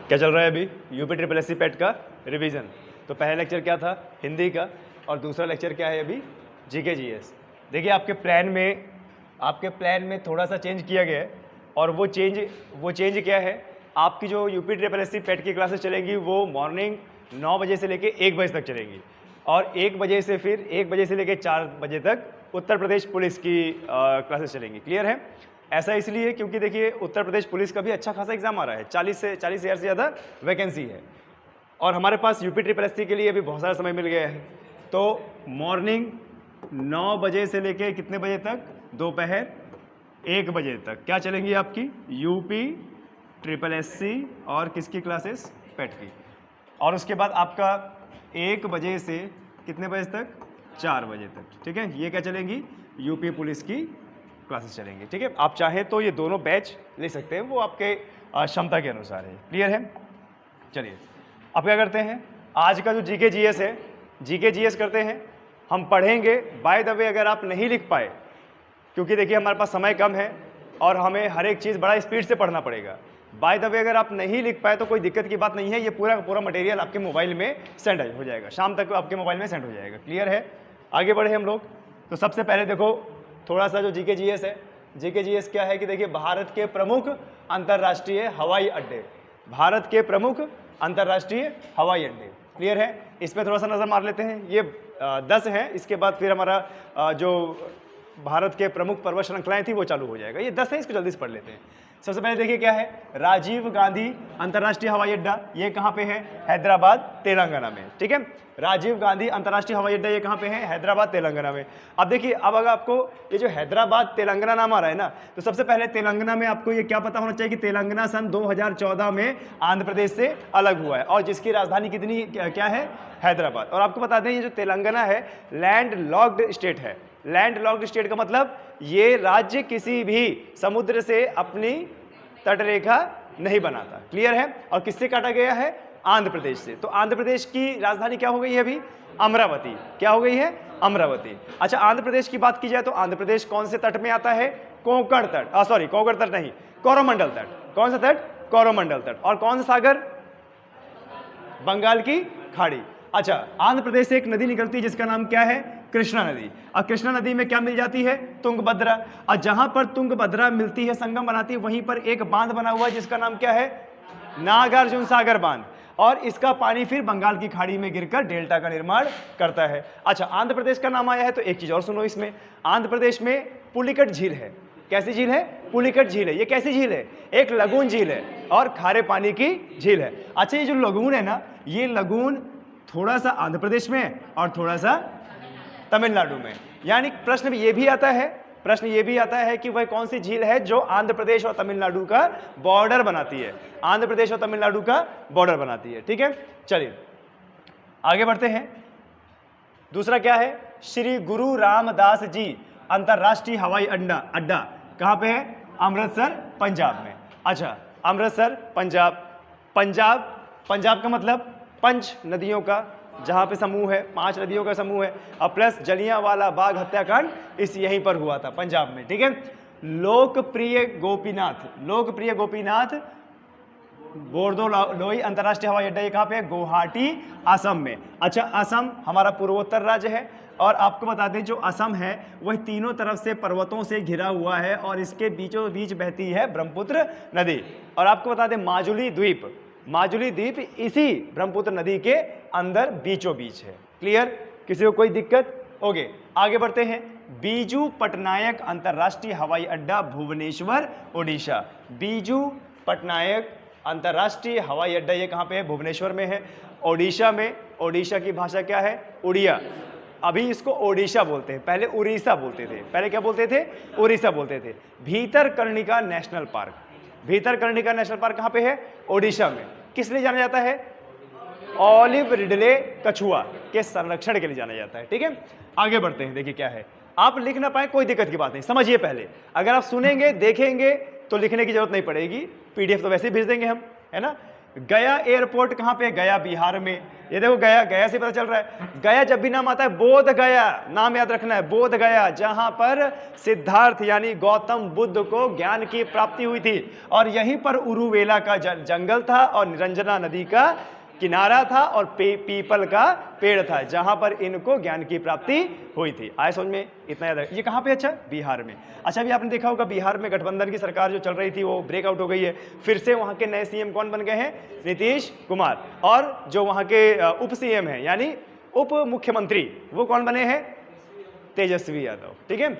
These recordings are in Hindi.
क्या चल रहा है अभी? यूपी ट्रिपल एससी पेट का रिवीजन। तो पहला लेक्चर क्या था? हिंदी का। और दूसरा लेक्चर क्या है अभी? GK GS. देखिए आपके प्लान में थोड़ा सा चेंज किया गया है। और वो चेंज क्या है? आपकी जो यूपी ट्रिपल एससी पेट की क्लासेस चलेंगी वो मॉर्निंग 9 बजे से लेके 1 बजे तक चलेंगी। और 1 बजे से लेके 4 बजे तक उत्तर प्रदेश पुलिस की क्लासेस चलेंगी। क्लियर है? ऐसा इसलिए क्योंकि देखिए उत्तर प्रदेश पुलिस का भी अच्छा खासा एग्जाम आ रहा है, 40 हज़ार से ज़्यादा वैकेंसी है। और हमारे पास यूपी ट्रिपल एससी के लिए अभी बहुत सारा समय मिल गया है। तो मॉर्निंग 9 बजे से लेके कितने बजे तक? दोपहर 1 बजे तक क्या चलेंगी आपकी? यूपी ट्रिपल एससी और किसकी क्लासेस? पेट की। और उसके बाद आपका 1 बजे से कितने बजे तक? 4 बजे तक। ठीक है, ये क्या चलेंगी? यूपी पुलिस की क्लासेस चलेंगे। ठीक है, आप चाहें तो ये दोनों बैच ले सकते हैं, वो आपके क्षमता के अनुसार है। क्लियर है? चलिए अब क्या करते हैं? आज का जो जीके जीएस है, जीके जीएस करते हैं। हम पढ़ेंगे। बाय द वे अगर आप नहीं लिख पाए, क्योंकि देखिए हमारे पास समय कम है और हमें हर एक चीज़ बड़ा स्पीड से पढ़ना पड़ेगा। बाय द वे अगर आप नहीं लिख पाए तो कोई दिक्कत की बात नहीं है, ये पूरा मटेरियल आपके मोबाइल में सेंड हो जाएगा, शाम तक आपके मोबाइल में सेंड हो जाएगा। क्लियर है? आगे बढ़े हम लोग। तो सबसे पहले देखो थोड़ा सा जो जीके जीएस है, जीके जीएस क्या है कि देखिए भारत के प्रमुख अंतर्राष्ट्रीय हवाई अड्डे, भारत के प्रमुख अंतर्राष्ट्रीय हवाई अड्डे। क्लियर है? इस पर थोड़ा सा नज़र मार लेते हैं। ये 10 हैं, इसके बाद फिर हमारा जो भारत के प्रमुख पर्वत श्रृंखलाएं थी वो चालू हो जाएगा। ये 10 है, इसको जल्दी से पढ़ लेते हैं। सबसे पहले देखिए क्या है? राजीव गांधी अंतर्राष्ट्रीय हवाई अड्डा, ये कहाँ पे है? हैदराबाद तेलंगाना में। ठीक है, राजीव गांधी अंतर्राष्ट्रीय हवाई अड्डा ये कहाँ पे है? हैदराबाद तेलंगाना में। अब देखिए, अब अगर आपको ये जो हैदराबाद तेलंगाना नाम आ रहा है ना, तो सबसे पहले तेलंगाना में आपको ये क्या पता होना चाहिए कि तेलंगाना सन 2014 में आंध्र प्रदेश से अलग हुआ है और जिसकी राजधानी कितनी क्या है? हैदराबाद। और आपको बता दें ये जो तेलंगाना है लैंड लॉक्ड स्टेट है। लैंड लॉक्ड स्टेट का मतलब ये राज्य किसी भी समुद्र से अपनी तटरेखा नहीं बनाता। क्लियर है? और किससे काटा गया है? आंध्र प्रदेश से। तो आंध्र प्रदेश की राजधानी क्या हो गई है अभी? अमरावती। क्या हो गई है? अमरावती। अच्छा, आंध्र प्रदेश की बात की जाए तो आंध्र प्रदेश कौन से तट में आता है? कोंकण तट। सॉरी, कोंकण तट नहीं, कोरोमंडल तट। कौन सा तट? कोरोमंडल तट। और कौन सा सागर? बंगाल की खाड़ी। अच्छा, आंध्र प्रदेश से एक नदी निकलती है जिसका नाम क्या है? कृष्णा नदी। और कृष्णा नदी में क्या मिल जाती है? तुंगभद्रा। और जहां पर तुंगभद्रा मिलती है, संगम बनाती है, वहीं पर एक बांध बना हुआ है जिसका नाम क्या है? नागार्जुन सागर बांध। और इसका पानी फिर बंगाल की खाड़ी में गिरकर डेल्टा का निर्माण करता है। अच्छा, आंध्र प्रदेश का नाम आया है तो एक चीज और सुनो इसमें। आंध्र प्रदेश में पुलिकट झील है। कैसी झील है? पुलिकट झील है। ये कैसी झील है? एक लगून झील है और खारे पानी की झील है। अच्छा, ये जो लगून है ना, ये लगून थोड़ा सा आंध्र प्रदेश में है और थोड़ा सा तमिलनाडु में। यानी प्रश्न ये भी आता है कि वह कौन सी झील है जो आंध्र प्रदेश और तमिलनाडु का बॉर्डर बनाती है? आंध्र प्रदेश और तमिलनाडु का बॉर्डर बनाती है। ठीक है, चलिए आगे बढ़ते हैं। दूसरा क्या है? श्री गुरु रामदास जी अंतरराष्ट्रीय हवाई अड्डा कहां पे है? अमृतसर पंजाब में। अच्छा, अमृतसर पंजाब का मतलब पंच नदियों का जहां पे समूह है, 5 नदियों का समूह है। और प्लस जलियांवाला बाग हत्याकांड इस यहीं पर हुआ था, पंजाब में। ठीक है, लोकप्रिय गोपीनाथ बोरदोलोई अंतर्राष्ट्रीय हवाई अड्डा ये कहां पे है? गुवाहाटी असम में। अच्छा, असम हमारा पूर्वोत्तर राज्य है और आपको बता दें जो असम है वह तीनों तरफ से पर्वतों से घिरा हुआ है और इसके बीचों बीच बहती है ब्रह्मपुत्र नदी। और आपको बता दें माजुली द्वीप इसी ब्रह्मपुत्र नदी के अंदर बीचों बीच है। क्लियर? किसी को कोई दिक्कत? ओके, आगे बढ़ते हैं। बीजू पटनायक अंतर्राष्ट्रीय हवाई अड्डा भुवनेश्वर ओडिशा। बीजू पटनायक अंतर्राष्ट्रीय हवाई अड्डा ये कहां पे है? भुवनेश्वर में है, ओडिशा में। ओडिशा की भाषा क्या है? उड़िया। अभी इसको ओडिशा बोलते हैं, पहले उड़ीसा बोलते थे। पहले क्या बोलते थे? उड़ीसा बोलते थे। भीतरकर्णिका नेशनल पार्क कहां पे है? ओडिशा में। किस लिए जाना जाता है? ऑलिव रिडले कछुआ के संरक्षण के लिए जाना जाता है। ठीक है, आगे बढ़ते हैं। देखिए क्या है, आप लिख ना पाए कोई दिक्कत की बात नहीं, समझिए पहले। अगर आप सुनेंगे देखेंगे तो लिखने की जरूरत नहीं पड़ेगी, पीडीएफ तो वैसे ही भेज देंगे हम, है ना। गया एयरपोर्ट कहाँ पे? गया बिहार में। ये देखो गया, गया से पता चल रहा है। गया जब भी नाम आता है, बोध गया नाम याद रखना है, बोध गया, जहां पर सिद्धार्थ यानी गौतम बुद्ध को ज्ञान की प्राप्ति हुई थी। और यहीं पर उरुवेला का जंगल था और निरंजना नदी का किनारा था और पीपल का पेड़ था, जहां पर इनको ज्ञान की प्राप्ति हुई थी। आए समझ में? इतना याद रखिए। ये कहां पे? अच्छा, बिहार में। अच्छा, अभी आपने देखा होगा बिहार में गठबंधन की सरकार जो चल रही थी वो ब्रेकआउट हो गई है। फिर से वहां के नए सीएम कौन बन गए हैं? नीतीश कुमार। और जो वहां के उप सीएम हैं यानी उप मुख्यमंत्री, वो कौन बने हैं? तेजस्वी यादव। ठीक है।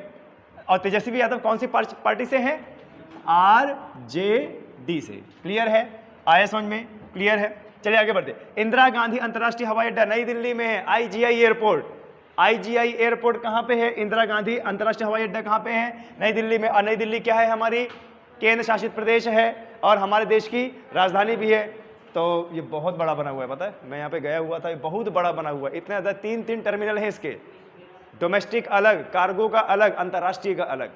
और तेजस्वी यादव कौन सी पार्टी से हैं? आरजेडी से। क्लियर है? आए समझ में? क्लियर है? चलिए आगे बढ़ते। इंदिरा गांधी अंतर्राष्ट्रीय हवाई अड्डा नई दिल्ली में है, आईजीआई एयरपोर्ट। आईजीआई एयरपोर्ट कहां पे है? इंदिरा गांधी अंतर्राष्ट्रीय हवाई अड्डा कहां पे है? नई दिल्ली में। और नई दिल्ली क्या है? हमारी केंद्र शासित प्रदेश है और हमारे देश की राजधानी भी है। तो ये बहुत बड़ा बना हुआ है, पता है? मैं यहाँ पे गया हुआ था, ये बहुत बड़ा बना हुआ है। इतने ज्यादा 3 टर्मिनल है इसके, डोमेस्टिक अलग, कार्गो का अलग, अंतर्राष्ट्रीय का अलग।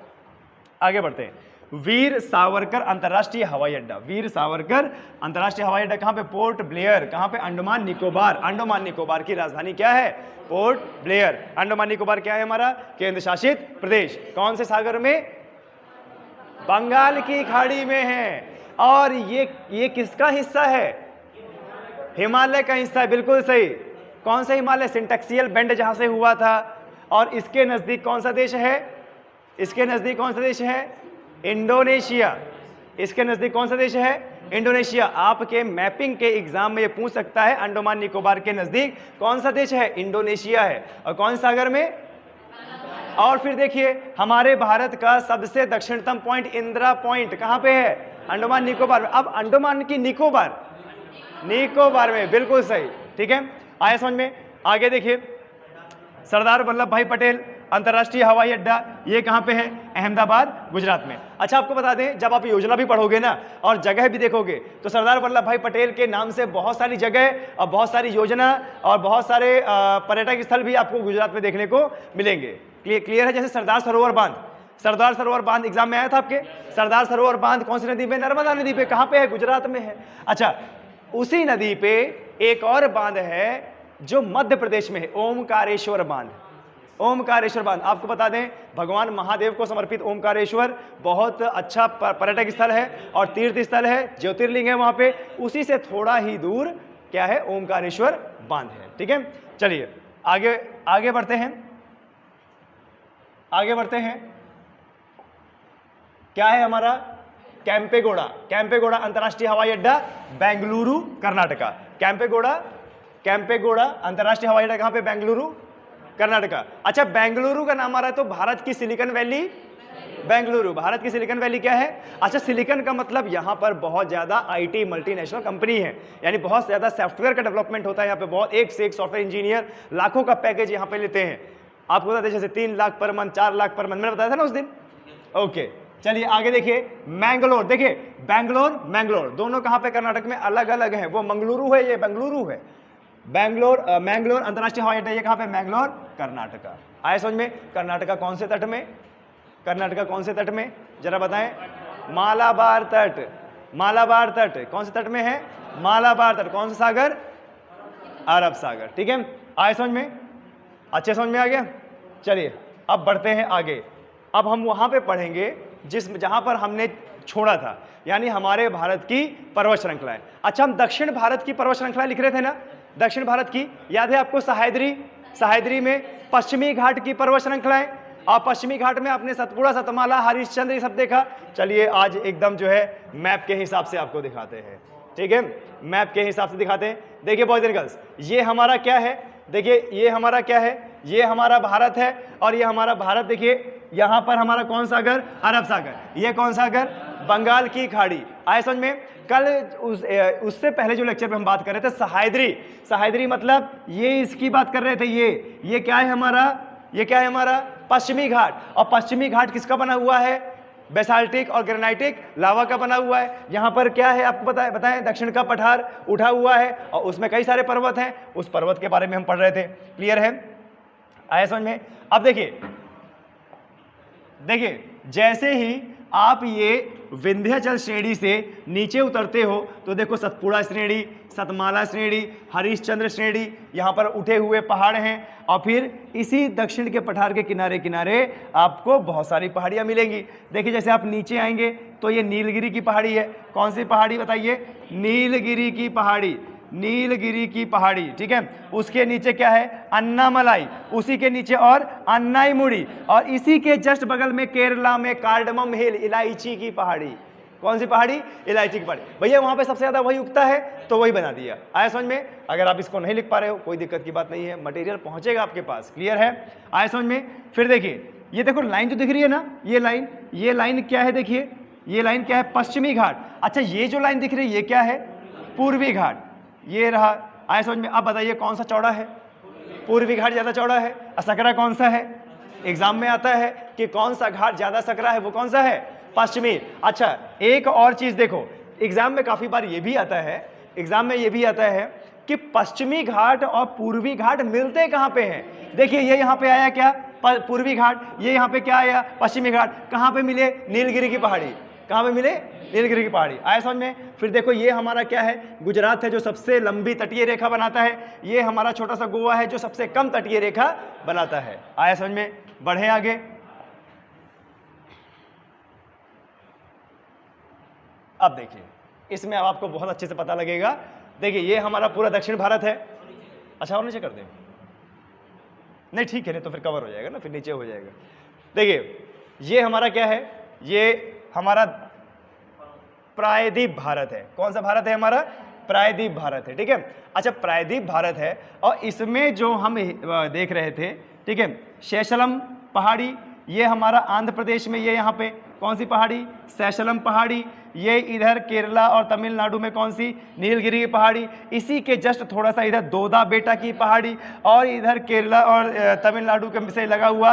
आगे बढ़ते हैं। वीर सावरकर अंतर्राष्ट्रीय हवाई अड्डा। वीर सावरकर अंतर्राष्ट्रीय हवाई अड्डा कहां पे? Port Blair. कहां पे? अंडमान निकोबार। अंडमान निकोबार की राजधानी क्या है? Port Blair. अंडमान निकोबार क्या है? हमारा केंद्र शासित प्रदेश। कौन से सागर में? बंगाल की खाड़ी में है। और ये किसका हिस्सा है? हिमालय का हिस्सा है। बिल्कुल सही। कौन सा हिमालय? सिंटैक्सियल बेंड जहां से हुआ था। और इसके नजदीक कौन सा देश है? इसके नजदीक कौन सा देश है? इंडोनेशिया। इसके नजदीक कौन सा देश है? इंडोनेशिया। आपके मैपिंग के एग्जाम में ये पूछ सकता है, अंडमान निकोबार के नजदीक कौन सा देश है? इंडोनेशिया है। और कौन सागर में? और फिर देखिए, हमारे भारत का सबसे दक्षिणतम पॉइंट इंदिरा पॉइंट कहां पे है? अंडमान निकोबार। अब अंडमान की निकोबार, निकोबार में। बिल्कुल सही। ठीक है, आया समझ में? आगे देखिए, सरदार वल्लभ भाई पटेल अंतर्राष्ट्रीय हवाई अड्डा, ये कहां पे है? अहमदाबाद, गुजरात में। अच्छा, आपको बता दें, जब आप योजना भी पढ़ोगे ना और जगह भी देखोगे, तो सरदार वल्लभ भाई पटेल के नाम से बहुत सारी जगह और बहुत सारी योजना और बहुत सारे पर्यटक स्थल भी आपको गुजरात में देखने को मिलेंगे। क्लियर है? जैसे सरदार सरोवर बांध, सरदार सरोवर बांध एग्जाम में आया था आपके। सरदार सरोवर बांध कौन सी नदी पे? नर्मदा नदी पे। कहां पे है? गुजरात में है। अच्छा, उसी नदी पे एक और बांध है जो मध्य प्रदेश में है, ओमकारेश्वर बांध। ओमकारेश्वर बांध, आपको बता दें, भगवान महादेव को समर्पित ओमकारेश्वर बहुत अच्छा पर्यटक स्थल है और तीर्थ स्थल है, ज्योतिर्लिंग है वहां पे। उसी से थोड़ा ही दूर क्या है? ओमकारेश्वर बांध है। ठीक है, चलिए आगे बढ़ते हैं। आगे बढ़ते हैं। क्या है हमारा? कैंपेगौड़ा। कैंपेगौड़ा अंतर्राष्ट्रीय हवाई अड्डा, बेंगलुरु, कर्नाटका। कैंपेगौड़ा अंतर्राष्ट्रीय हवाई अड्डा कहां पे? बेंगलुरु, कर्नाटका। अच्छा, बेंगलुरु का नाम आ रहा है तो भारत की सिलिकॉन वैली, बेंगलुरु। भारत की सिलिकॉन वैली क्या है? अच्छा, सिलिकॉन का मतलब यहां पर बहुत ज्यादा आईटी मल्टीनेशनल कंपनी है, यानी बहुत ज्यादा सॉफ्टवेयर का डेवलपमेंट होता है यहां पे। बहुत एक से एक सॉफ्टवेयर इंजीनियर लाखों का पैकेज यहां पे लेते हैं। आपको बता दें, जैसे 3 lakh per month, 4 lakh per month, मैंने बताया था ना उस दिन। ओके, चलिए आगे देखिए। मैंगलोर, देखिए बैंगलोर, मैंगलोर दोनों कहां पे? कर्नाटक में। अलग अलग है, वो मंगलुरु है, ये बेंगलुरु है। मैंगलोर अंतर्राष्ट्रीय हवाई अड्डा, ये कहां पे? मैंगलोर, कर्नाटका। आए समझ में? कर्नाटका कौन से तट में? कर्नाटका कौन से तट में? जरा बताएं। मालाबार तट। मालाबार तट कौन से तट में है? मालाबार तट। कौन सा सागर? अरब सागर। ठीक है, आए समझ में? अच्छे समझ में आ गया? चलिए अब बढ़ते हैं आगे। अब हम वहां पे पढ़ेंगे जहां पर हमने छोड़ा था, यानी हमारे भारत की पर्वत श्रृंखलाएं। अच्छा, हम दक्षिण भारत की पर्वत श्रृंखला लिख रहे थे ना, दक्षिण भारत की, याद है आपको? सह्याद्री में पश्चिमी घाट की पर्वत श्रृंखलाएं। और पश्चिमी घाट में आपने सतपुड़ा, सतमाला, हरिश्चंद्र ये सब देखा। चलिए आज एकदम जो है मैप के हिसाब से आपको दिखाते हैं। ठीक है, मैप के हिसाब से दिखाते हैं। देखिए बॉयज एंड गर्ल्स, ये हमारा क्या है? देखिए ये हमारा क्या है? ये हमारा भारत है और ये हमारा भारत। देखिए यहां पर हमारा कौन सागर? अरब सागर। ये कौन सागर? बंगाल की खाड़ी। आए समझ में? कल उससे पहले जो लेक्चर पे हम बात कर रहे थे सह्याद्री मतलब ये इसकी बात कर रहे थे। ये क्या है हमारा? ये क्या है हमारा? पश्चिमी घाट। और पश्चिमी घाट किसका बना हुआ है? बेसाल्टिक और ग्रेनाइटिक लावा का बना हुआ है। यहाँ पर क्या है आपको बताएं? दक्षिण का पठार उठा हुआ है और उसमें कई सारे पर्वत हैं। उस पर्वत के बारे में हम पढ़ रहे थे। क्लियर है? आया समझ में? अब देखिए जैसे ही आप ये विंध्याचल श्रेणी से नीचे उतरते हो तो देखो सतपुड़ा श्रेणी, सतमाला श्रेणी, हरिश्चंद्र श्रेणी, यहाँ पर उठे हुए पहाड़ हैं। और फिर इसी दक्षिण के पठार के किनारे किनारे आपको बहुत सारी पहाड़ियाँ मिलेंगी। देखिए जैसे आप नीचे आएंगे तो ये नीलगिरी की पहाड़ी है। कौन सी पहाड़ी बताइए? नीलगिरी की पहाड़ी, नीलगिरी की पहाड़ी, ठीक है। उसके नीचे क्या है? अन्नामलाई, उसी के नीचे और अन्नाईमुड़ी, और इसी के जस्ट बगल में केरला में कार्डमम हिल, इलायची की पहाड़ी। कौन सी पहाड़ी? इलायची की पहाड़ी। भैया वहां पे सबसे ज्यादा वही उगता है तो वही बना दिया। आया समझ में? अगर आप इसको नहीं लिख पा रहे हो कोई दिक्कत की बात नहीं है, मटेरियल पहुंचेगा आपके पास। क्लियर है? आया समझ में? फिर देखिए ये देखो लाइन जो दिख रही है ना, ये लाइन क्या है? देखिए ये लाइन क्या है? पश्चिमी घाट। अच्छा ये जो लाइन दिख रही है ये क्या है? पूर्वी घाट। ये रहा। आया समझ में? अब बताइए कौन सा चौड़ा है? पूर्वी घाट ज्यादा चौड़ा है। और सकरा कौन सा है? एग्जाम में आता है कि कौन सा घाट ज्यादा सकरा है, वो कौन सा है? पश्चिमी। अच्छा एक और चीज देखो, एग्जाम में काफी बार ये भी आता है, कि पश्चिमी घाट और पूर्वी घाट मिलते कहां पे हैं? देखिए ये यहां पे आया क्या? पूर्वी घाट। ये यहां पे क्या आया? पश्चिमी घाट। कहां पे मिले? नीलगिरी की पहाड़ी। कहां पे मिले? नीलगिरी की पहाड़ी। आया समझ में? फिर देखो ये हमारा क्या है? गुजरात है जो सबसे लंबी तटीय रेखा बनाता है। ये हमारा छोटा सा गोवा है जो सबसे कम तटीय रेखा बनाता है। आया समझ में? बढ़े आगे। अब देखिए इसमें अब आपको बहुत अच्छे से पता लगेगा। देखिए ये हमारा पूरा दक्षिण भारत है। अच्छा और नीचे कर दें? नहीं ठीक है, नहीं तो फिर कवर हो जाएगा ना, फिर नीचे हो जाएगा। देखिए ये हमारा क्या है? ये हमारा प्रायद्वीप भारत है। कौन सा भारत है हमारा? प्रायद्वीप भारत है, ठीक है। अच्छा प्रायद्वीप भारत है और इसमें जो हम देख रहे थे, ठीक है, शैशलम पहाड़ी, ये हमारा आंध्र प्रदेश में, ये यहाँ पे कौन सी पहाड़ी? शैशलम पहाड़ी। ये इधर केरला और तमिलनाडु में कौन सी? नीलगिरी की पहाड़ी। इसी के जस्ट थोड़ा सा इधर दोदा बेटा की पहाड़ी, और इधर केरला और तमिलनाडु के से लगा हुआ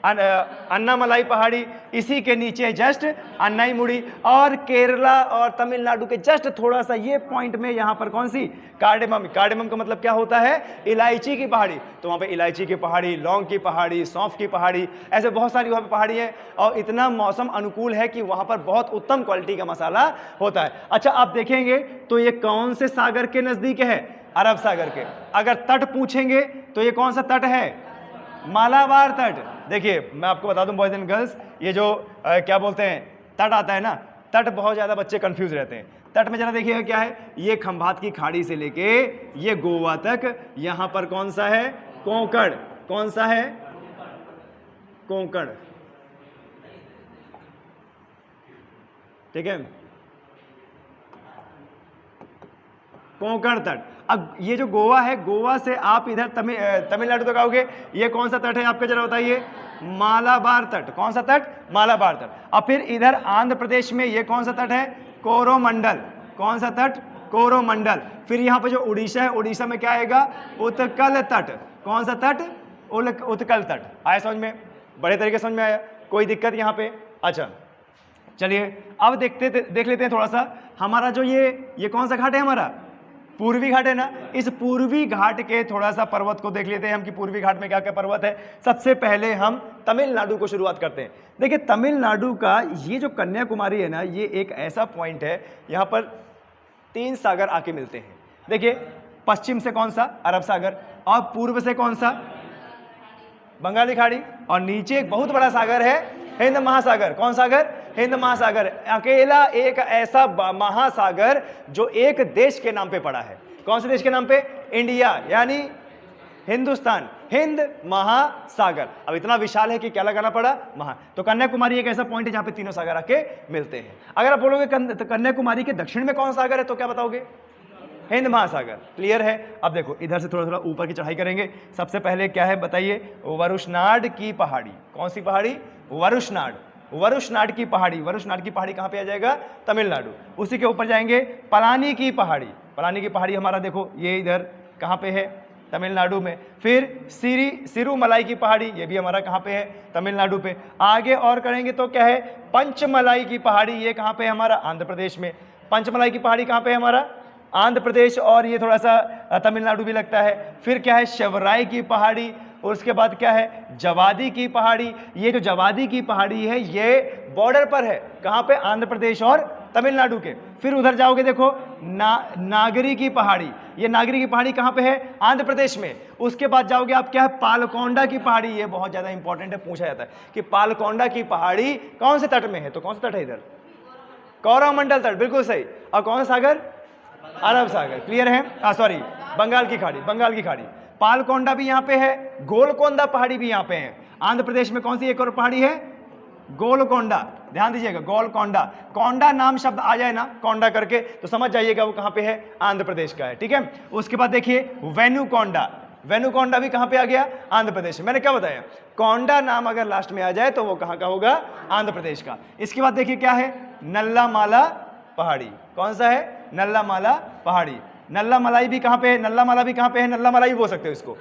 अन्नामलाई पहाड़ी। इसी के नीचे जस्ट अन्नाईमुड़ी, और केरला और तमिलनाडु के जस्ट थोड़ा सा ये पॉइंट में यहाँ पर कौन सी? कार्डेमम। कार्डेमम का मतलब क्या होता है? इलायची की पहाड़ी। तो वहाँ पे इलायची की पहाड़ी, लौंग की पहाड़ी, सौंफ की पहाड़ी, ऐसे बहुत सारी वहाँ पे पहाड़ी है। और इतना मौसम अनुकूल है कि वहाँ पर बहुत उत्तम क्वालिटी का मसाला होता है। अच्छा आप देखेंगे तो ये कौन से सागर के नजदीक है? अरब सागर के। अगर तट पूछेंगे तो ये कौन सा तट है? मालाबार तट। देखिए मैं आपको बता दूं बॉयज एंड गर्ल्स, ये जो क्या बोलते हैं तट आता है ना, तट बहुत ज़्यादा बच्चे कंफ्यूज रहते हैं। तट में जरा देखिएगा क्या है? ये खंभात की खाड़ी से लेके ये गोवा तक, यहाँ पर कौन सा है? कोंकण। कौन सा है? कोंकण, ठीक है, कोंकण तट। अब ये जो गोवा है, गोवा से आप इधर तमिलनाडु तक आओगे, ये कौन सा तट है आपका जरा बताइए? मालाबार तट। कौन सा तट? मालाबार तट। और फिर इधर आंध्र प्रदेश में ये कौन सा तट है? कोरोमंडल। कौन सा तट? कोरोमंडल। फिर यहाँ पे जो उड़ीसा है, उड़ीसा में क्या आएगा? उत्कल तट। कौन सा तट? उत्कल तट। आया समझ में? बड़े तरीके समझ में आया? कोई दिक्कत यहाँ पे? अच्छा चलिए अब देख लेते हैं थोड़ा सा हमारा जो ये कौन सा घाट है? हमारा पूर्वी घाट है ना। इस पूर्वी घाट के थोड़ा सा पर्वत को देख लेते हैं हम कि पूर्वी घाट में क्या क्या पर्वत है। सबसे पहले हम तमिलनाडु को शुरुआत करते हैं। देखिए तमिलनाडु का ये जो कन्याकुमारी है ना, ये एक ऐसा पॉइंट है, यहाँ पर 3 सागर आके मिलते हैं। देखिए पश्चिम से कौन सा? अरब सागर। और पूर्व से कौन सा? बंगाली खाड़ी। और नीचे एक बहुत बड़ा सागर है, हिंद महासागर। कौन सागर? हिंद महासागर। अकेला एक ऐसा महासागर जो एक देश के नाम पे पड़ा है। कौन से देश के नाम पे? इंडिया, यानी हिंदुस्तान। हिंद महासागर। अब इतना विशाल है कि क्या लगाना पड़ा? महा। तो कन्याकुमारी एक ऐसा पॉइंट है जहां पे तीनों सागर आके मिलते हैं। अगर आप बोलोगे कन्याकुमारी के दक्षिण में कौन सागर है तो क्या बताओगे? हिंद महासागर। क्लियर है? अब देखो इधर से थोड़ा थोड़ा ऊपर की चढ़ाई करेंगे। सबसे पहले क्या है बताइए? वरुशनाड की पहाड़ी। कौन सी पहाड़ी? वरुशनाड। वरुशनाड की पहाड़ी। वरुशनाड की पहाड़ी कहाँ पे आ जाएगा? तमिलनाडु। उसी के ऊपर जाएंगे पलानी की पहाड़ी। पलानी की पहाड़ी हमारा देखो ये इधर कहाँ पे है? तमिलनाडु में। फिर सिरुमलाई की पहाड़ी, ये भी हमारा कहाँ पे है? तमिलनाडु पे। आगे और करेंगे तो क्या है? पंचमलाई की पहाड़ी, ये कहाँ पे है? हमारा आंध्र प्रदेश में। पंचमलाई की पहाड़ी कहाँ पे है? हमारा आंध्र प्रदेश, और ये थोड़ा सा तमिलनाडु भी लगता है। फिर क्या है? शिवराय की पहाड़ी, उसके बाद क्या है, जवादी की पहाड़ी। ये जो जवादी की पहाड़ी है ये बॉर्डर पर है, कहाँ पे, आंध्र प्रदेश और तमिलनाडु के। फिर उधर जाओगे देखो नागरी की पहाड़ी, ये नागरी की पहाड़ी कहाँ पे है, आंध्र प्रदेश में। उसके बाद जाओगे आप क्या है, पालकोंडा की पहाड़ी। ये बहुत ज्यादा इंपॉर्टेंट है, पूछा जाता है कि पालकोंडा की पहाड़ी कौन से तट में है, तो कौन सा तट है इधर, कौरवमंडल तट, बिल्कुल सही। और कौन सा सागर, अरब सागर, क्लियर है, सॉरी बंगाल की खाड़ी, बंगाल की खाड़ी। पालकोंडा भी यहाँ पे है, गोलकोंडा पहाड़ी भी यहाँ पे है। आंध्र प्रदेश में कौन सी एक और पहाड़ी है, गोलकोंडा, ध्यान दीजिएगा, गोलकोंडा। कोंडा नाम शब्द आ जाए ना कोंडा करके तो समझ जाइएगा वो कहाँ पे है, आंध्र प्रदेश का है, ठीक है। उसके बाद देखिए वेनुकोंडा, वेनुकोंडा भी कहाँ पे आ गया, आंध्र प्रदेश। मैंने क्या बताया, कोंडा नाम अगर लास्ट में आ जाए तो वो कहाँ का होगा, आंध्र प्रदेश का। इसके बाद देखिए क्या है, नल्लामाला पहाड़ी। कौन सा है, नल्लामाला पहाड़ी। नल्ला मलाई भी कहाँ पे है, नल्ला माला भी कहाँ पे है, नल्ला मलाई भी बोल सकते हो इसको,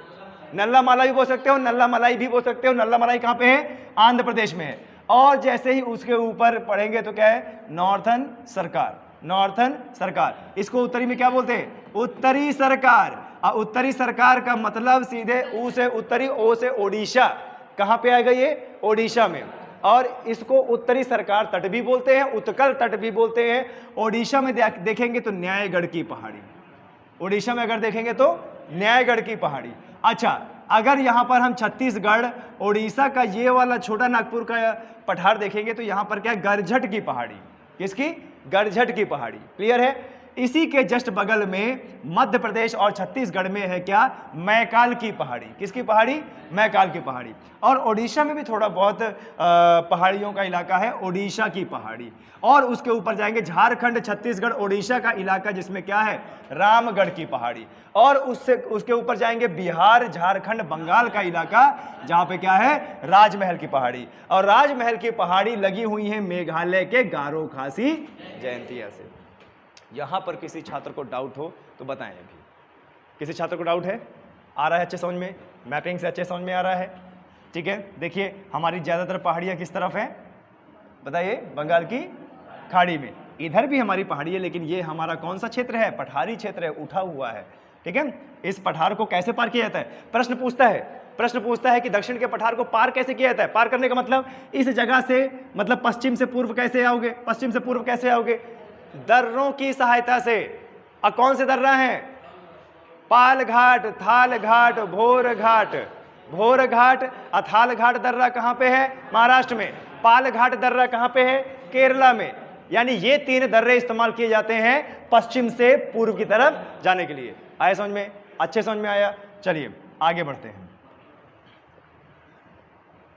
नल्ला माला भी बोल सकते हो, नल्ला मलाई भी बोल सकते हो। नल्ला मलाई कहाँ पे है, आंध्र प्रदेश में है। और जैसे ही उसके ऊपर पढ़ेंगे तो क्या है, नॉर्थन सरकार, नॉर्थन सरकार। इसको उत्तरी में क्या बोलते हैं, उत्तरी सरकार। और उत्तरी सरकार का मतलब सीधे ऊ से उत्तरी, ओ से ओडिशा, कहाँ पे आएगा ये, ओडिशा में। और इसको उत्तरी सरकार तट भी बोलते हैं, उत्कल तट भी बोलते हैं। ओडिशा में देखेंगे तो न्यायगढ़ की पहाड़ी, ओडिशा में अगर देखेंगे तो न्यायगढ़ की पहाड़ी। अच्छा, अगर यहाँ पर हम छत्तीसगढ़ ओडिशा का ये वाला छोटा नागपुर का पठार देखेंगे तो यहाँ पर क्या है, गरझट की पहाड़ी। किसकी, गरझट की पहाड़ी, क्लियर है। इसी के जस्ट बगल में मध्य प्रदेश और छत्तीसगढ़ में है क्या, मैकाल की पहाड़ी। किसकी पहाड़ी, मैकाल की पहाड़ी। और ओडिशा में भी थोड़ा बहुत पहाड़ियों का इलाका है, ओडिशा की पहाड़ी। और उसके ऊपर जाएंगे झारखंड, छत्तीसगढ़, ओडिशा का इलाका जिसमें क्या है, रामगढ़ की पहाड़ी। और उसके ऊपर जाएंगे बिहार, झारखंड, बंगाल का इलाका जहां पे क्या है, राजमहल की पहाड़ी। और राजमहल की पहाड़ी लगी हुई है मेघालय के गारो खासी जयंतिया से। यहां पर किसी छात्र को डाउट हो तो बताएं अभी, किसी छात्र को डाउट है, आ रहा है अच्छे समझ में, मैपिंग से अच्छे समझ में आ रहा है, ठीक है। देखिए हमारी ज्यादातर पहाड़ियां किस तरफ हैं, बताइए, बंगाल की खाड़ी में। इधर भी हमारी पहाड़ी है, लेकिन ये हमारा कौन सा क्षेत्र है, पठारी क्षेत्र है, उठा हुआ है, ठीक है। इस पठार को कैसे पार किया जाता है, प्रश्न पूछता है कि दक्षिण के पठार को पार कैसे किया जाता है। पार करने का मतलब इस जगह से, मतलब पश्चिम से पूर्व कैसे आओगे, पश्चिम से पूर्व कैसे आओगे, दर्रों की सहायता से। और कौन से दर्रा हैं, पाल घाट, थाल घाट, भोर घाट। भोर घाट, अथाल घाट दर्रा कहां पे है, महाराष्ट्र में। पाल घाट दर्रा कहां पे है, केरला में। यानी ये तीन दर्रे इस्तेमाल किए जाते हैं पश्चिम से पूर्व की तरफ जाने के लिए। आया समझ में, अच्छे समझ में आया। चलिए आगे बढ़ते हैं।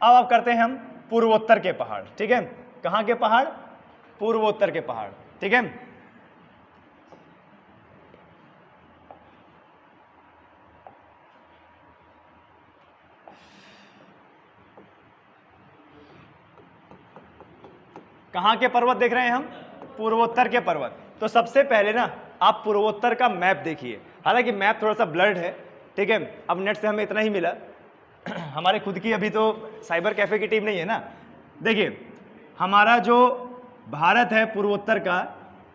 अब करते हैं हम पूर्वोत्तर के पहाड़, ठीक है। कहां के पहाड़, पूर्वोत्तर के पहाड़, ठीक है। कहां के पर्वत देख रहे हैं हम, पूर्वोत्तर के पर्वत। तो सबसे पहले ना आप पूर्वोत्तर का मैप देखिए। हालांकि मैप थोड़ा सा ब्लर्ड है, ठीक है। अब नेट से हमें इतना ही मिला, हमारे खुद की अभी तो साइबर कैफे की टीम नहीं है ना। देखिए हमारा जो भारत है पूर्वोत्तर का,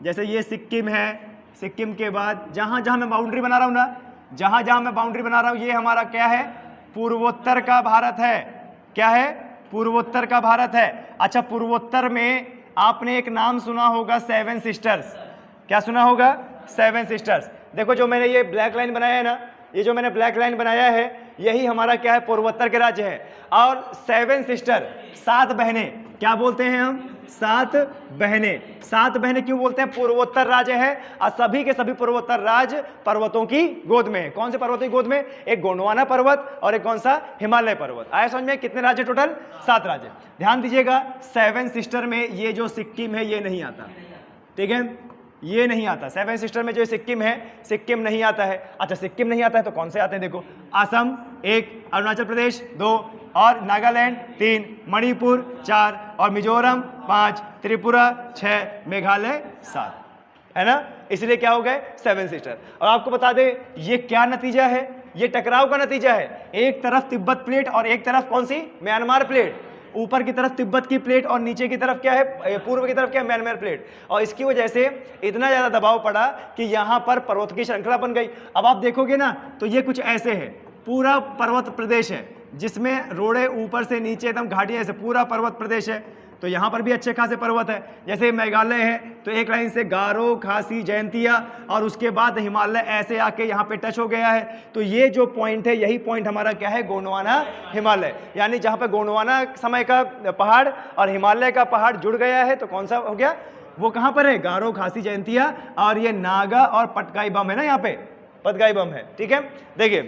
जैसे ये सिक्किम है, सिक्किम के बाद जहां जहां मैं बाउंड्री बना रहा हूं ना, जहां जहां मैं बाउंड्री बना रहा हूं, ये हमारा क्या है, पूर्वोत्तर का भारत है। क्या है, पूर्वोत्तर का भारत है। अच्छा, पूर्वोत्तर में आपने एक नाम सुना होगा, सेवन सिस्टर्स। क्या सुना होगा, सेवन सिस्टर्स। देखो जो मैंने ये ब्लैक लाइन बनाया है ना, ये जो मैंने ब्लैक लाइन बनाया है, यही हमारा क्या है, पूर्वोत्तर के राज्य है। और सेवन सिस्टर, सात बहनें, क्या बोलते हैं हम, सात बहनें। सात बहनें क्यों बोलते हैं, पूर्वोत्तर राज्य है और सभी के सभी पूर्वोत्तर राज्य पर्वतों की गोद में है। कौन से पर्वतों की गोद में, एक गोंडवाना पर्वत और एक कौन सा, हिमालय पर्वत। आया समझ में, कितने राज्य टोटल, 7 राज्य। ध्यान दीजिएगा, सेवन सिस्टर में ये जो सिक्किम है ये नहीं आता, ठीक है, ये नहीं आता। सेवन सिस्टर में जो सिक्किम है, सिक्किम नहीं आता है। अच्छा, सिक्किम नहीं आता है तो कौन से आते हैं, देखो, असम 1, अरुणाचल प्रदेश 2, और नागालैंड 3, मणिपुर 4, और मिजोरम 5, त्रिपुरा 6, मेघालय 7, है ना। इसलिए क्या हो गए, सेवन सिस्टर। और आपको बता दें ये क्या नतीजा है, ये टकराव का नतीजा है। एक तरफ तिब्बत प्लेट और एक तरफ कौन सी, म्यांमार प्लेट। ऊपर की तरफ तिब्बत की प्लेट और नीचे की तरफ क्या है, पूर्व की तरफ क्या है, म्यांमार प्लेट। और इसकी वजह से इतना ज्यादा दबाव पड़ा कि यहां पर पर्वत की श्रृंखला बन गई। अब आप देखोगे ना तो ये कुछ ऐसे है, पूरा पर्वत प्रदेश है, जिसमें रोड़े ऊपर से नीचे एकदम घाटियाँ, ऐसे पूरा पर्वत प्रदेश है। तो यहाँ पर भी अच्छे खासे पर्वत है। जैसे मेघालय है तो एक लाइन से गारो, खासी, जयंतिया और उसके बाद हिमालय ऐसे आके यहाँ पे टच हो गया है। तो ये जो पॉइंट है, यही पॉइंट हमारा क्या है, गोंडवाना हिमालय, यानी जहाँ पे गोंडवाना समय का पहाड़ और हिमालय का पहाड़ जुड़ गया है। तो कौन सा हो गया, वो कहाँ पर है, गारो, खासी, जयंतिया और ये नागा और पटकाई बम है ना, यहाँ पे पटकाई बम है। ठीक है, देखिए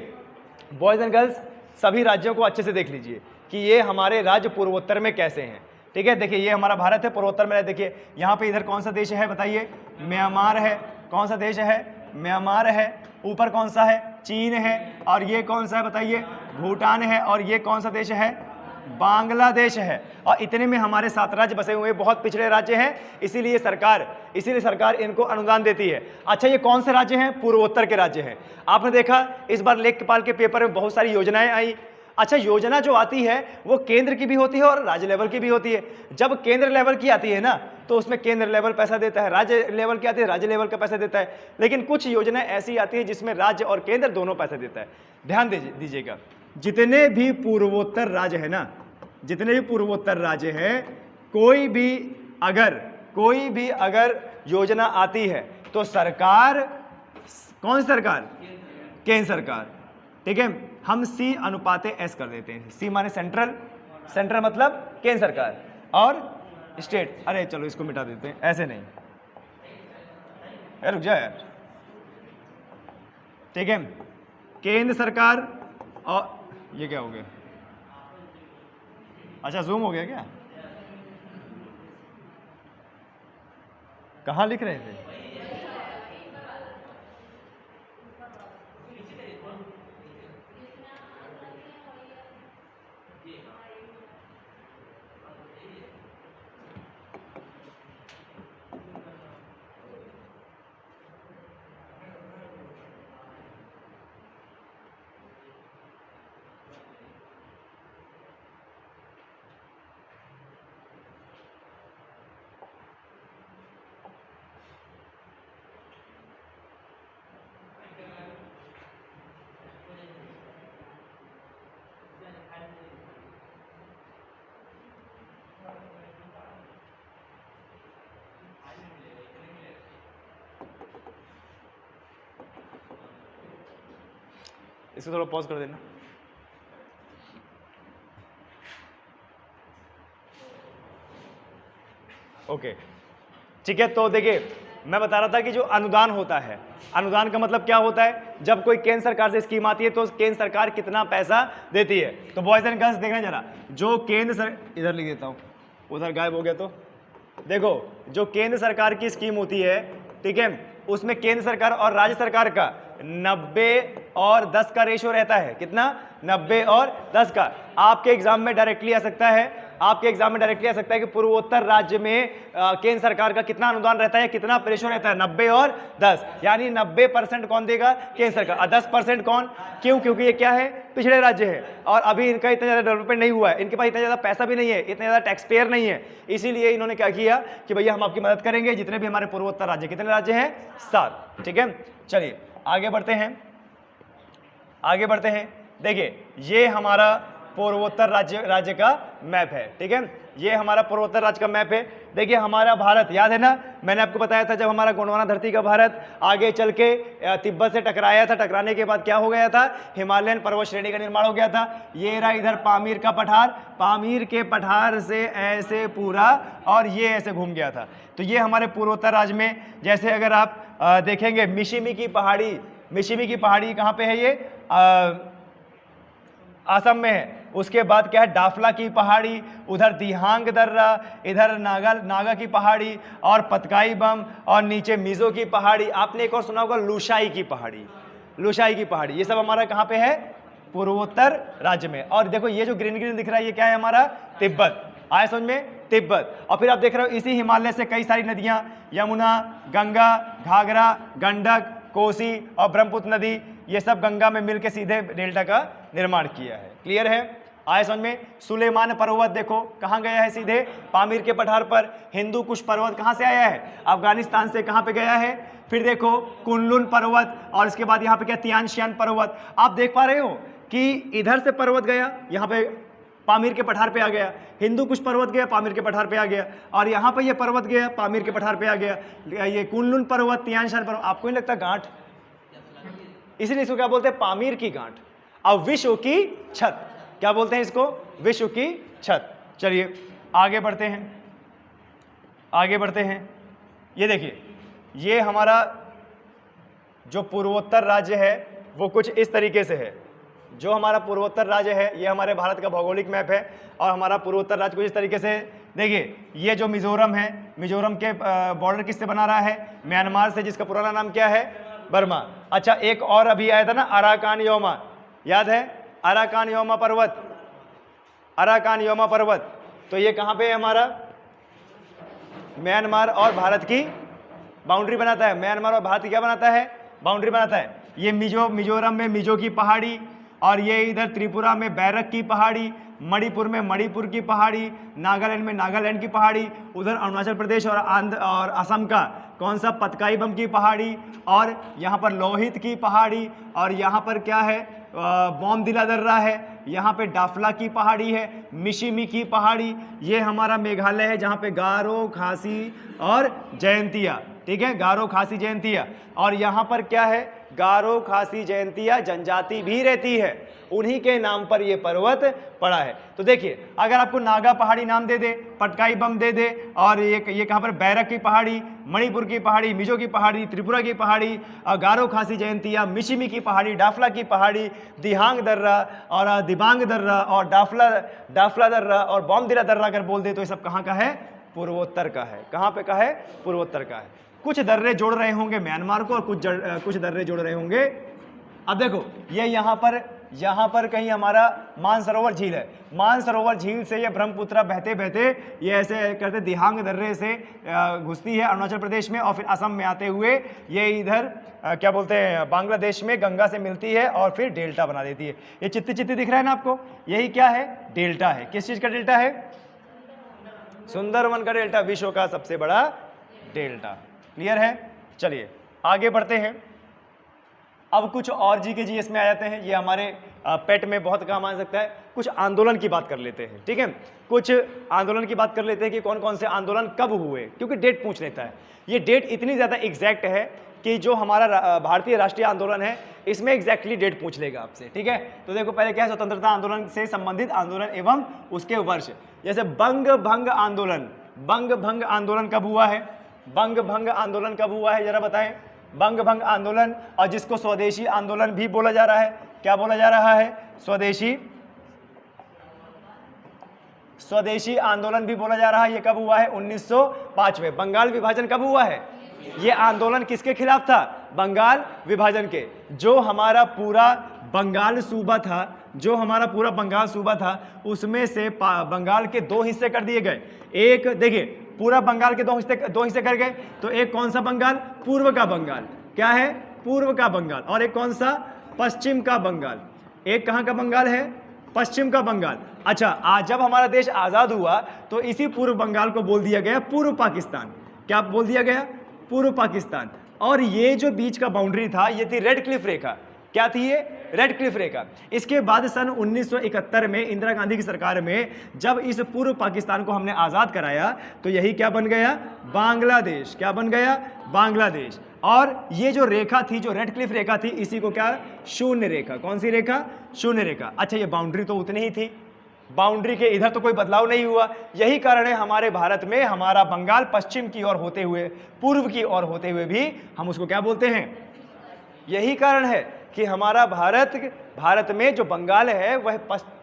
बॉयज एंड गर्ल्स सभी राज्यों को अच्छे से देख लीजिए कि ये हमारे राज्य पूर्वोत्तर में कैसे हैं। ठीक है, देखिए ये हमारा भारत है, पूर्वोत्तर में देखिए यहाँ पे इधर कौन सा देश है बताइए, म्यांमार है। कौन सा देश है, म्यांमार है। ऊपर कौन सा है, चीन है। और ये कौन सा है बताइए, भूटान है। और ये कौन सा देश है, बांग्लादेश है। और इतने में हमारे 7 राज्य बसे हुए, बहुत पिछड़े राज्य हैं, इसीलिए सरकार इनको अनुदान देती है। अच्छा, ये कौन से राज्य हैं, पूर्वोत्तर के राज्य हैं। आपने देखा इस बार लेखपाल के पेपर में बहुत सारी योजनाएं आई। अच्छा, योजना जो आती है वो केंद्र की भी होती है और राज्य लेवल की भी होती है। जब केंद्र लेवल की आती है ना तो उसमें केंद्र लेवल पैसा देता है, राज्य लेवल की आती है राज्य लेवल का पैसा देता है। लेकिन कुछ योजनाएं ऐसी आती है जिसमें राज्य और केंद्र दोनों पैसा देता है। ध्यान दीजिएगा, जितने भी पूर्वोत्तर राज्य है ना, जितने भी पूर्वोत्तर राज्य हैं, कोई भी अगर योजना आती है तो सरकार, कौन सी सरकार, केंद्र सरकार। ठीक है, हम C/S कर देते हैं। C माने सेंट्रल, सेंट्रल मतलब केंद्र सरकार, और स्टेट, अरे चलो इसको मिटा देते हैं, ऐसे नहीं यार, रुक जा यार। ठीक है, केंद्र सरकार, और ये क्या हो गया, अच्छा जूम हो गया क्या, कहाँ लिख रहे थे, इसको थोड़ा पॉज कर देना। ओके, ठीक है। तो देखिए मैं बता रहा था कि जो अनुदान होता है, अनुदान का मतलब क्या होता है, जब कोई केंद्र सरकार से स्कीम आती है तो केंद्र सरकार कितना पैसा देती है। तो बॉयज एंड गर्ल्स देखना जरा, जो इधर लिख देता हूं, उधर गायब हो गया। तो देखो जो केंद्र सरकार की स्कीम होती है, ठीक है, उसमें केंद्र सरकार और राज्य सरकार का 90 और 10 का रेशियो रहता है। कितना, 90 और 10 का। आपके एग्जाम में डायरेक्टली आ सकता है, आपके एग्जाम में डायरेक्टली आ सकता है कि पूर्वोत्तर राज्य में केंद्र सरकार का कितना अनुदान रहता है, कितना रेशियो रहता है, 90 और 10, यानी 90% कौन देगा, केंद्र सरकार, और 10% कौन, क्यों, क्योंकि ये क्या है, पिछड़े राज्य है और अभी इनका इतना ज़्यादा डेवलपमेंट नहीं हुआ है, इनके पास इतना ज़्यादा पैसा भी नहीं है, इतना ज़्यादा टैक्स पेयर नहीं है, इसीलिए इन्होंने क्या किया कि भैया हम आपकी मदद करेंगे। जितने भी हमारे पूर्वोत्तर राज्य, कितने राज्य हैं, 7। ठीक है, चलिए आगे बढ़ते हैं, आगे बढ़ते हैं। देखिए ये हमारा पूर्वोत्तर राज्य का मैप है। ठीक है, ये हमारा पूर्वोत्तर राज्य का मैप है। देखिए हमारा भारत, याद है ना, मैंने आपको बताया था जब हमारा गोंडवाना धरती का भारत आगे चल के तिब्बत से टकराया था, टकराने के बाद क्या हो गया था, हिमालयन पर्वत श्रेणी का निर्माण हो गया था। ये रहा इधर पामीर का पठार, पामीर के पठार से ऐसे पूरा और ये ऐसे घूम गया था। तो ये हमारे पूर्वोत्तर राज्य में, जैसे अगर आप देखेंगे मिशिमी की पहाड़ी, मिशिमी की पहाड़ी कहाँ पे है, ये असम में है। उसके बाद क्या है, डाफला की पहाड़ी, उधर दिहांग दर्रा, इधर नागा की पहाड़ी और पतकाई बम, और नीचे मिजो की पहाड़ी। आपने एक और सुना होगा लुशाई की पहाड़ी, लुशाई की पहाड़ी। ये सब हमारा कहाँ पे है, पूर्वोत्तर राज्य में। और देखो ये जो ग्रीन ग्रीन दिख रहा है, ये क्या है, हमारा तिब्बत। आया समझ में, तिब्बत। और फिर आप देख रहे हो इसी हिमालय से कई सारी नदियां, यमुना, गंगा, घाघरा, गंडक, कोसी और ब्रह्मपुत्र नदी, ये सब गंगा में मिलकर सीधे डेल्टा का निर्माण किया है। क्लियर है, आया समझ में। सुलेमान पर्वत देखो कहाँ गया है, सीधे पामीर के पठार पर। हिंदू कुश पर्वत कहाँ से आया है, अफगानिस्तान से कहाँ पे गया है। फिर देखो कुनलुन पर्वत, और इसके बाद यहाँ पे क्या, तियानशियान पर्वत। आप देख पा रहे हो कि इधर से पर्वत गया, यहाँ पे पामीर के पठार पे आ गया, हिंदू कुछ पर्वत गया पामीर के पठार पे आ गया, और यहाँ पे ये पर्वत गया पामीर के पठार पे आ गया, ये कुनलुन पर्वत, तियान शान पर्वत, आपको नहीं लगता गांठ? इसलिए इसको क्या बोलते हैं? पामीर की गांठ। अब विश्व की छत, क्या बोलते हैं इसको? विश्व की छत। चलिए आगे बढ़ते हैं, आगे बढ़ते हैं। ये देखिए, ये हमारा जो पूर्वोत्तर राज्य है वो कुछ इस तरीके से है। जो हमारा पूर्वोत्तर राज्य है, ये हमारे भारत का भौगोलिक मैप है, और हमारा पूर्वोत्तर राज्य कुछ इस तरीके से है। देखिए, ये जो मिजोरम है, मिजोरम के बॉर्डर किससे बना रहा है? म्यांमार से, जिसका पुराना नाम क्या है? बर्मा। अच्छा, एक और अभी आया था ना, अराकान योमा, याद है? अराकान योमा पर्वत, अराकान योमा पर्वत, तो ये कहाँ पे है हमारा? म्यांमार और भारत की बाउंड्री बनाता है। म्यांमार और भारत की क्या बनाता है? बाउंड्री बनाता है। ये मिजोरम में मिजो की पहाड़ी, और ये इधर त्रिपुरा में बैरक की पहाड़ी, मणिपुर में मणिपुर की पहाड़ी, नागालैंड में नागालैंड की पहाड़ी, उधर अरुणाचल प्रदेश और आंध्र और असम का कौन सा? पतकाई बम की पहाड़ी, और यहाँ पर लोहित की पहाड़ी, और यहाँ पर क्या है? बॉमदिला दर्रा है, यहाँ पे डाफला की पहाड़ी है, मिशिमी की पहाड़ी, ये हमारा मेघालय है जहाँ पे गारो, खासी और जयंतिया, ठीक है, गारो, खासी, जयंतिया। और यहाँ पर क्या है? गारो, खासी, जयंतिया जनजाति भी रहती है, उन्हीं के नाम पर ये पर्वत पड़ा है। तो देखिए, अगर आपको नागा पहाड़ी नाम दे दे, पटकाई बम दे दे, और ये कहाँ पर? बैरक की पहाड़ी, मणिपुर की पहाड़ी, मिजो की पहाड़ी, त्रिपुरा की पहाड़ी, गारो, खासी, जयंतिया, मिशिमी की पहाड़ी, डाफला की पहाड़ी, दिहांग दर्रा और दिबांग दर्रा और डाफला दर्रा और बॉमदिला दर्रा अगर बोल दे तो ये सब कहाँ का है? पूर्वोत्तर का है। कहाँ पे का है? पूर्वोत्तर का है। कुछ दर्रे जोड़ रहे होंगे म्यांमार को, और कुछ दर्रे जोड़ रहे होंगे। अब देखो, ये यहाँ पर कहीं हमारा मानसरोवर झील है। मानसरोवर झील से ये ब्रह्मपुत्रा बहते बहते ये ऐसे करते दिहांग दर्रे से घुसती है अरुणाचल प्रदेश में, और फिर असम में आते हुए ये इधर क्या बोलते हैं, बांग्लादेश में गंगा से मिलती है, और फिर डेल्टा बना देती है। ये चित्ती चित्ती दिख रहा है ना आपको? यही क्या है? डेल्टा है। किस चीज का डेल्टा है? सुंदरवन का डेल्टा, विश्व का सबसे बड़ा डेल्टा। क्लियर है? चलिए आगे बढ़ते हैं। अब कुछ और जीके जीएस में आ जाते हैं, ये हमारे पेट में बहुत काम आ सकता है। कुछ आंदोलन की बात कर लेते हैं, ठीक है? कुछ आंदोलन की बात कर लेते हैं कि कौन कौन से आंदोलन कब हुए, क्योंकि डेट पूछ लेता है। ये डेट इतनी ज़्यादा एग्जैक्ट है कि जो हमारा भारतीय राष्ट्रीय आंदोलन है इसमें एग्जैक्टली डेट पूछ लेगा आपसे, ठीक है? तो देखो, पहले क्या है? स्वतंत्रता आंदोलन से संबंधित आंदोलन एवं उसके वर्ष। जैसे बंग भंग आंदोलन, बंग भंग आंदोलन कब हुआ है? बंग भंग आंदोलन कब हुआ है, जरा बताएं? बंग भंग आंदोलन, और जिसको स्वदेशी आंदोलन भी बोला जा रहा है, क्या बोला जा रहा है? स्वदेशी आंदोलन भी बोला जा रहा है। ये कब हुआ है? 1905 में। बंगाल विभाजन कब हुआ है? ये आंदोलन किसके खिलाफ था? बंगाल विभाजन के। जो हमारा पूरा बंगाल सूबा था, जो हमारा पूरा बंगाल सूबा था, उसमें से बंगाल के दो हिस्से कर दिए गए। एक देखिए, पूरा बंगाल के दो हिस्से कर गए, तो एक कौन सा बंगाल? पूर्व का बंगाल। क्या है? पूर्व का बंगाल। और एक कौन सा? पश्चिम का बंगाल। एक कहाँ का बंगाल है? पश्चिम का बंगाल। अच्छा, आज जब हमारा देश आजाद हुआ तो इसी पूर्व बंगाल को बोल दिया गया पूर्व पाकिस्तान। क्या बोल दिया गया? पूर्व पाकिस्तान। और ये जो बीच का बाउंड्री था, ये थी रेड क्लिफ रेखा। क्या थी ये? रेड क्लिफ रेखा। इसके बाद सन 1971 में इंदिरा गांधी की सरकार में जब इस पूर्व पाकिस्तान को हमने आज़ाद कराया तो यही क्या बन गया? बांग्लादेश। क्या बन गया? बांग्लादेश। और ये जो रेखा थी, जो रेड क्लिफ रेखा थी, इसी को क्या? शून्य रेखा। कौन सी रेखा? शून्य रेखा। अच्छा, ये बाउंड्री तो उतनी ही थी, बाउंड्री के इधर तो कोई बदलाव नहीं हुआ। यही कारण है हमारे भारत में हमारा बंगाल पश्चिम की ओर होते हुए, पूर्व की ओर होते हुए भी हम उसको क्या बोलते हैं? यही कारण है कि हमारा भारत में जो बंगाल है वह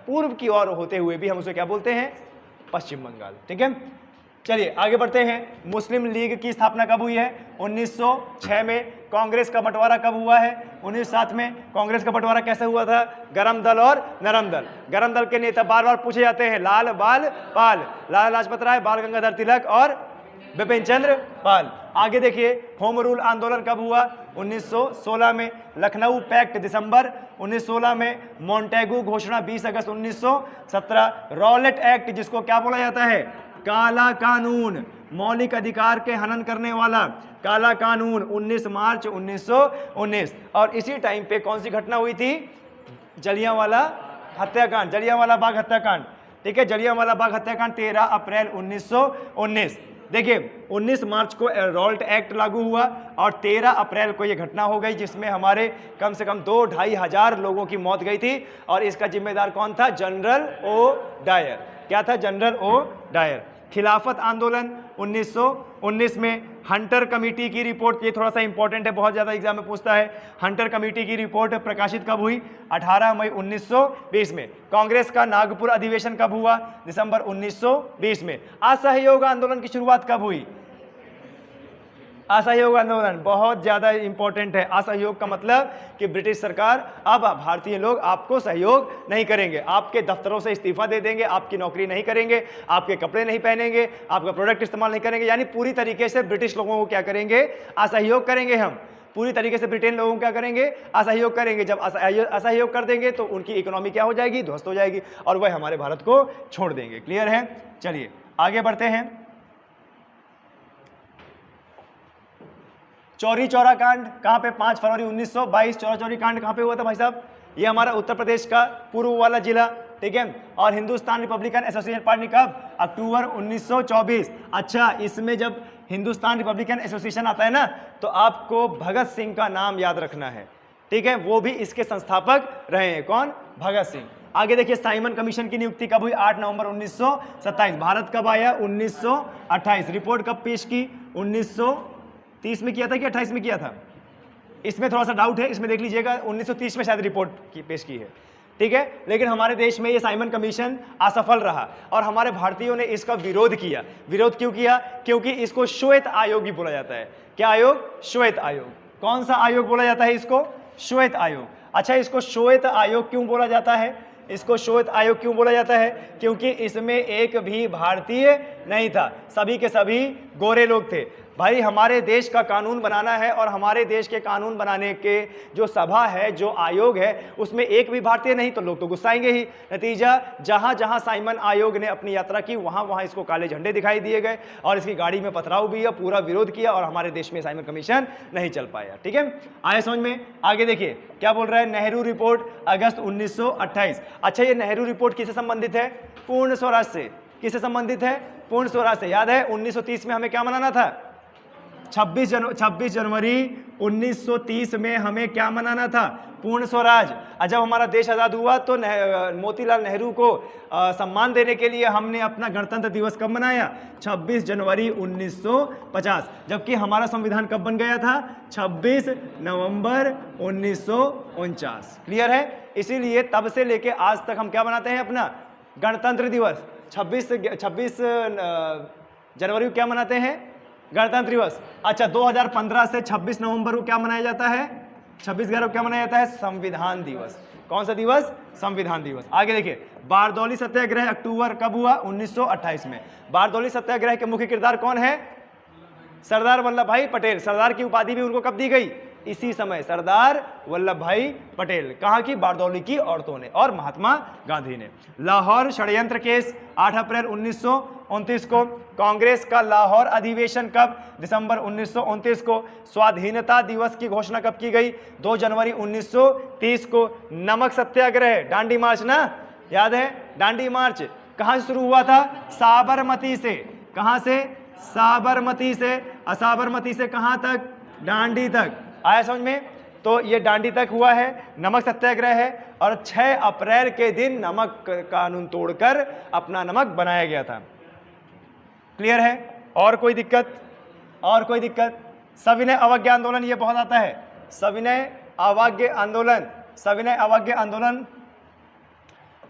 पूर्व की ओर होते हुए भी हम उसे क्या बोलते हैं? पश्चिम बंगाल। ठीक है, चलिए आगे बढ़ते हैं। मुस्लिम लीग की स्थापना कब हुई है? 1906 में। कांग्रेस का बंटवारा कब हुआ है? 1907 में। कांग्रेस का बंटवारा कैसे हुआ था? गरम दल और नरम दल। गरम दल के नेता बार बार पूछे जाते हैं, लाल बाल पाल, लाला लाजपत राय, बाल गंगाधर तिलक और बिपिन चंद्र पाल। आगे देखिए, होम रूल आंदोलन कब हुआ? 1916 में। लखनऊ पैक्ट दिसंबर 1916 में। मॉन्टेगू घोषणा 20 अगस्त 1917। रॉलेट एक्ट, जिसको क्या बोला जाता है? काला कानून, मौलिक अधिकार के हनन करने वाला काला कानून, 19 मार्च 1919। और इसी टाइम पे कौन सी घटना हुई थी? जलियांवाला हत्याकांड, जलियांवाला बाग हत्याकांड, ठीक है, जलियांवाला बाग हत्याकांड 13 अप्रैल 1919। देखिए 19 मार्च को रॉल्ट एक्ट लागू हुआ और 13 अप्रैल को यह घटना हो गई जिसमें हमारे कम से कम 2-2.5 हजार लोगों की मौत गई थी। और इसका जिम्मेदार कौन था? General O Dyer. क्या था? General O Dyer. खिलाफत आंदोलन 1919 में हंटर कमेटी की रिपोर्ट, ये थोड़ा सा इंपॉर्टेंट है, बहुत ज्यादा एग्जाम में पूछता है। हंटर कमेटी की रिपोर्ट प्रकाशित कब हुई? 18 मई 1920 में। कांग्रेस का नागपुर अधिवेशन कब हुआ? दिसंबर 1920 में। असहयोग आंदोलन की शुरुआत कब हुई? असहयोग आंदोलन बहुत ज्यादा इंपॉर्टेंट है। असहयोग का मतलब कि ब्रिटिश सरकार, अब भारतीय लोग आपको सहयोग नहीं करेंगे, आपके दफ्तरों से इस्तीफा दे देंगे, आपकी नौकरी नहीं करेंगे, आपके कपड़े नहीं पहनेंगे, आपका प्रोडक्ट इस्तेमाल नहीं करेंगे, यानी पूरी तरीके से ब्रिटिश लोगों को क्या करेंगे? असहयोग करेंगे। हम पूरी तरीके से ब्रिटेन लोगों को क्या करेंगे? असहयोग करेंगे। जब असहयोग कर देंगे तो उनकी इकोनॉमी क्या हो जाएगी? ध्वस्त हो जाएगी और वह हमारे भारत को छोड़ देंगे। क्लियर है? चलिए आगे बढ़ते हैं। चौरी चौरा कांड कहाँ पे? 5 फरवरी 1922। चौरा चौरी कांड कहाँ पे हुआ था भाई साहब? ये हमारा उत्तर प्रदेश का पूर्व वाला जिला, ठीक है। और हिंदुस्तान रिपब्लिकन एसोसिएशन पार्टी कब? अक्टूबर 1924। अच्छा, इसमें जब हिंदुस्तान रिपब्लिकन एसोसिएशन आता है ना, तो आपको भगत सिंह का नाम याद रखना है, ठीक है। वो भी इसके संस्थापक रहे हैं। कौन? भगत सिंह। आगे देखिए, साइमन कमीशन की नियुक्ति कब हुई? 8 नवंबर 1927। भारत कब आया? 1928। रिपोर्ट कब पेश की? 1930 में किया था कि 28 में किया था? इसमें थोड़ा सा डाउट है, इसमें देख लीजिएगा। 1930 में शायद रिपोर्ट पेश की है, ठीक है। लेकिन हमारे देश में ये साइमन कमीशन असफल रहा और हमारे भारतीयों ने इसका विरोध किया। विरोध क्यों किया? क्योंकि इसको श्वेत आयोग भी बोला जाता है। क्या आयोग? श्वेत आयोग। कौन सा आयोग बोला जाता है इसको? श्वेत आयोग। अच्छा, इसको श्वेत आयोग क्यों बोला जाता है? इसको श्वेत आयोग क्यों बोला जाता है? क्योंकि इसमें एक भी भारतीय नहीं था, सभी के सभी गोरे लोग थे। भाई, हमारे देश का कानून बनाना है और हमारे देश के कानून बनाने के जो सभा है, जो आयोग है, उसमें एक भी भारतीय नहीं तो लोग तो गुस्साएंगे ही। नतीजा, जहां जहां साइमन आयोग ने अपनी यात्रा की वहां वहां इसको काले झंडे दिखाई दिए गए और इसकी गाड़ी में पथराव भी है, पूरा विरोध किया और हमारे देश में साइमन कमीशन नहीं चल पाया, ठीक है। आए समझ में? आगे देखिए क्या बोल रहा है। नेहरू रिपोर्ट अगस्त 1928। अच्छा, ये नेहरू रिपोर्ट किससे संबंधित है? पूर्ण स्वराज से। किससे संबंधित है? पूर्ण स्वराज से। याद है 1930 में हमें क्या मनाना था? 26 जनवरी 1930 में हमें क्या मनाना था? पूर्ण स्वराज। जब हमारा देश आज़ाद हुआ तो मोतीलाल नेहरू को सम्मान देने के लिए हमने अपना गणतंत्र दिवस कब मनाया? 26 जनवरी 1950। जबकि हमारा संविधान कब बन गया था? 26 नवंबर 1949। क्लियर है? इसीलिए तब से लेके आज तक हम क्या मनाते हैं? अपना गणतंत्र दिवस। 26 जनवरी को क्या मनाते हैं? गणतंत्र दिवस। अच्छा, 2015 से 26 नवंबर को क्या मनाया जाता है? 26/11 को क्या मनाया जाता है? संविधान दिवस। कौन सा दिवस? संविधान दिवस। आगे देखिए, बारदौली सत्याग्रह अक्टूबर कब हुआ? 1928 में। बारदौली सत्याग्रह के मुख्य किरदार कौन है? सरदार वल्लभ भाई पटेल। सरदार की उपाधि भी उनको कब दी गई? इसी समय, सरदार वल्लभ भाई पटेल। कहाँ की? बारदौली की औरतों ने और महात्मा गांधी ने। लाहौर षड्यंत्र केस 8 अप्रैल 1929 को। कांग्रेस का लाहौर अधिवेशन कब? दिसंबर 1929 को। स्वाधीनता दिवस की घोषणा कब की गई? 2 जनवरी 1930 को। नमक सत्याग्रह, दांडी मार्च ना, याद है? दांडी मार्च कहां से शुरू हुआ था? साबरमती से। कहां से? साबरमती से। साबरमती से कहां तक? दांडी तक। आया समझ में? तो ये दांडी तक हुआ है, नमक सत्याग्रह है। और 6 अप्रैल के दिन नमक कानून तोड़कर अपना नमक बनाया गया था। क्लियर है? और कोई दिक्कत? और कोई दिक्कत? सविनय अवज्ञा आंदोलन, ये बहुत आता है। सविनय अवज्ञा आंदोलन, सविनय अवज्ञा आंदोलन,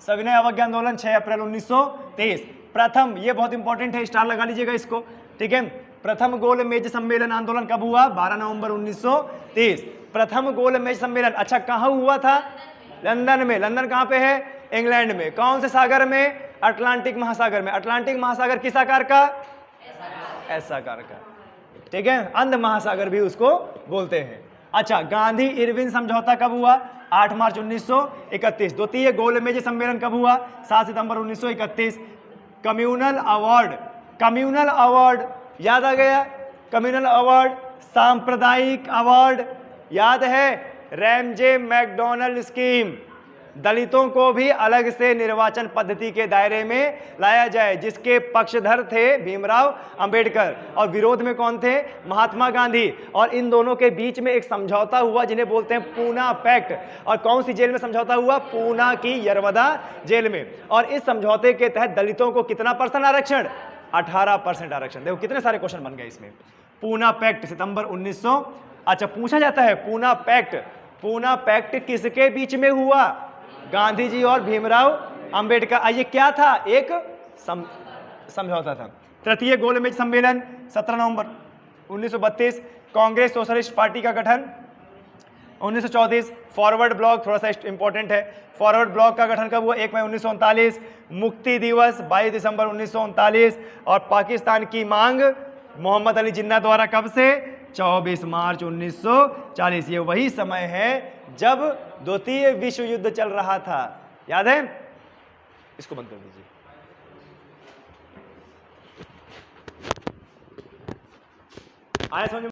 सविनय अवज्ञा आंदोलन 6 अप्रैल 1923। प्रथम, ये बहुत इंपॉर्टेंट है, स्टार लगा लीजिएगा इसको, ठीक है। प्रथम गोल मेज सम्मेलन आंदोलन कब हुआ? 12 नवंबर 1930। प्रथम गोल मेज सम्मेलन, अच्छा कहाँ हुआ था? लंदन में। लंदन कहाँ पे है? इंग्लैंड में। कौन से सागर में? अटलांटिक महासागर में। अटलांटिक महासागर किस आकार का? एस आकार का, ठीक है। अंध महासागर भी उसको बोलते हैं। अच्छा, गांधी इरविन समझौता कब हुआ? 8 मार्च 1931। द्वितीय गोल मेज सम्मेलन कब हुआ? 7 सितंबर 1931। कम्युनल अवार्ड, कम्युनल अवार्ड याद आ गया? कम्युनल अवार्ड, सांप्रदायिक अवार्ड याद है? रैमजे मैकडॉनल्ड स्कीम, दलितों को भी अलग से निर्वाचन पद्धति के दायरे में लाया जाए, जिसके पक्षधर थे भीमराव अंबेडकर और विरोध में कौन थे? महात्मा गांधी। और इन दोनों के बीच में एक समझौता हुआ जिन्हें बोलते हैं पूना पैक्ट। और कौन सी जेल में समझौता हुआ? पूना की यरवदा जेल में। और इस समझौते के तहत दलितों को कितना % आरक्षण? 18% आरक्षण। देखो कितने सारे क्वेश्चन बन गए इसमें। पूना पैक्ट सितंबर 1900, अच्छा पूछा जाता है पूना पैक्ट किसके बीच में हुआ? गांधी जी और भीमराव अंबेडकर। ये क्या था? एक समझौता था। तृतीय गोलमेज सम्मेलन 17 नवंबर 1932। कांग्रेस सोशलिस्ट पार्टी का गठन 1934। फॉरवर्ड ब्लॉक थोड़ा सा इंपॉर्टेंट है, फॉरवर्ड ब्लॉक का गठन कब हुआ? 1 मई 1939। मुक्ति दिवस 22 दिसंबर 1939। और पाकिस्तान की मांग मोहम्मद अली जिन्ना द्वारा कब से? 24 मार्च 1940। ये वही समय है जब द्वितीय विश्व युद्ध चल रहा था, याद है? इसको बंद कर दीजिए। आया समझ में?